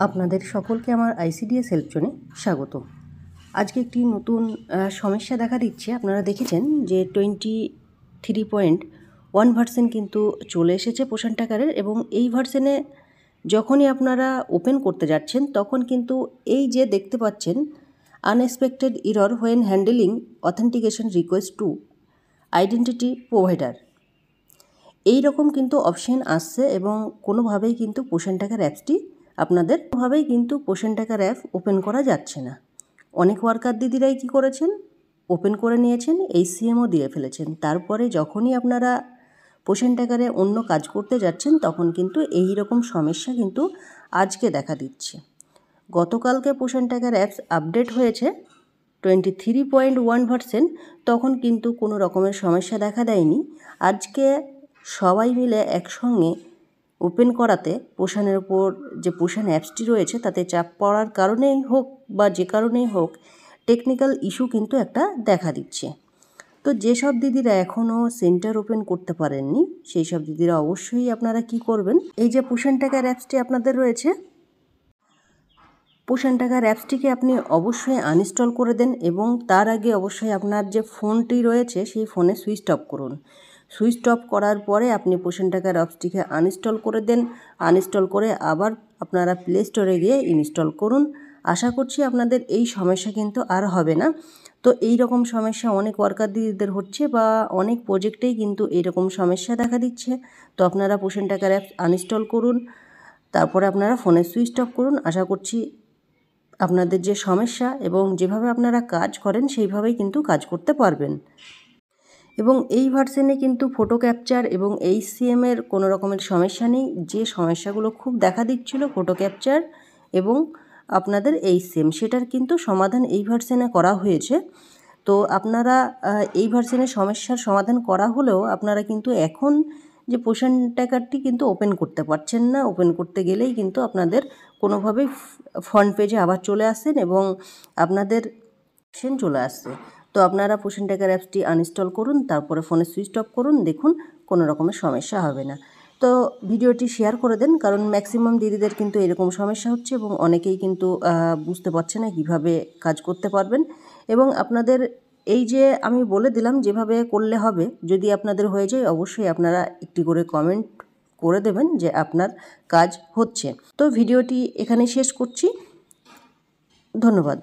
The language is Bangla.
আপনাদের সকলকে আমার আইসিডিএস হেল্প জোনে স্বাগত। আজকে একটি নতুন সমস্যা দেখা দিচ্ছে। আপনারা দেখেছেন যে 23.1 ভার্সন কিন্তু চলে এসেছে পোষণ ট্র্যাকারের, এবং এই ভার্সনে যখনই আপনারা ওপেন করতে যাচ্ছেন তখন কিন্তু এই যে দেখতে পাচ্ছেন unexpected error when handling authentication request to identity provider, এই রকম কিন্তু অপশন আসছে, এবং কোনোভাবেই কিন্তু পোষণ ট্র্যাকার অ্যাপসটি আপনাদের কোনোভাবেই কিন্তু পোষণ ট্র্যাকার অ্যাপ ওপেন করা যাচ্ছে না। অনেক ওয়ার্কার দিদিরাই কী করেছেন, ওপেন করে নিয়েছেন, HCMও দিয়ে ফেলেছেন। তারপরে যখনই আপনারা পোষণ ট্র্যাকারে অন্য কাজ করতে যাচ্ছেন তখন কিন্তু এই রকম সমস্যা কিন্তু আজকে দেখা দিচ্ছে। গতকালকে পোষণ ট্র্যাকার অ্যাপস আপডেট হয়েছে 23.1 ভার্সন, তখন কিন্তু কোনো রকমের সমস্যা দেখা দেয়নি। আজকে সবাই মিলে একসঙ্গে ওপেন করাতে পোষণের ওপর যে পোষণ অ্যাপসটি রয়েছে তাতে চাপ পড়ার কারণেই হোক বা যে কারণেই হোক টেকনিক্যাল ইস্যু কিন্তু একটা দেখা দিচ্ছে। তো যেসব দিদিরা এখনও সেন্টার ওপেন করতে পারেননি সেই সব দিদিরা অবশ্যই আপনারা কি করবেন, এই যে পোষণ ট্র্যাকার অ্যাপসটি আপনাদের রয়েছে, পোষণ ট্র্যাকার অ্যাপসটিকে আপনি অবশ্যই আনইনস্টল করে দেন, এবং তার আগে অবশ্যই আপনার যে ফোনটি রয়েছে সেই ফোনে সুইচ অফ করুন। সুইচ অফ করার পরে আপনি পোষণ ট্র্যাকার অ্যাপসটিকে আনইনস্টল করে দেন। আনইনস্টল করে আবার আপনারা প্লে স্টোরে গিয়ে ইনস্টল করুন। আশা করছি আপনাদের এই সমস্যা কিন্তু আর হবে না। তো এই রকম সমস্যা অনেক ওয়ার্কার দিদিদের হচ্ছে, বা অনেক প্রজেক্টেই কিন্তু এইরকম সমস্যা দেখা দিচ্ছে। তো আপনারা পোষণ ট্র্যাকার অ্যাপস আনইনস্টল করুন, তারপরে আপনারা ফোনে সুইচ অফ করুন। আশা করছি আপনাদের যে সমস্যা এবং যেভাবে আপনারা কাজ করেন সেইভাবেই কিন্তু কাজ করতে পারবেন। এবং এই ভার্সনে কিন্তু ফটো ক্যাপচার এবং HCMের কোনো রকমের সমস্যা নেই। যে সমস্যাগুলো খুব দেখা দিচ্ছিল ফটো ক্যাপচার এবং আপনাদের HCM, সেটার কিন্তু সমাধান এই ভার্সনে করা হয়েছে। তো আপনারা এই ভার্সনের সমস্যার সমাধান করা হলেও আপনারা কিন্তু এখন যে পোষণ ট্র্যাকারটি কিন্তু ওপেন করতে পারছেন না। ওপেন করতে গেলেই কিন্তু আপনাদের কোনোভাবেই ফ্রন্ট পেজে আবার চলে আসছেন এবং আপনাদের অপশন চলে আসছে। তো আপনারা পোষণ ট্র্যাকার অ্যাপসটি আনইনস্টল করুন, তারপরে ফোনে সুইচ অফ করুন, দেখুন কোনো রকমের সমস্যা হবে না। তো ভিডিওটি শেয়ার করে দেন, কারণ ম্যাক্সিমাম দিদিদের কিন্তু এরকম সমস্যা হচ্ছে এবং অনেকেই কিন্তু বুঝতে পারছে না কীভাবে কাজ করতে পারবেন। এবং আপনাদের এই যে আমি বলে দিলাম যেভাবে করলে হবে, যদি আপনাদের হয়ে যায় অবশ্যই আপনারা একটি করে কমেন্ট করে দেবেন যে আপনার কাজ হচ্ছে। তো ভিডিওটি এখানে শেষ করছি। ধন্যবাদ।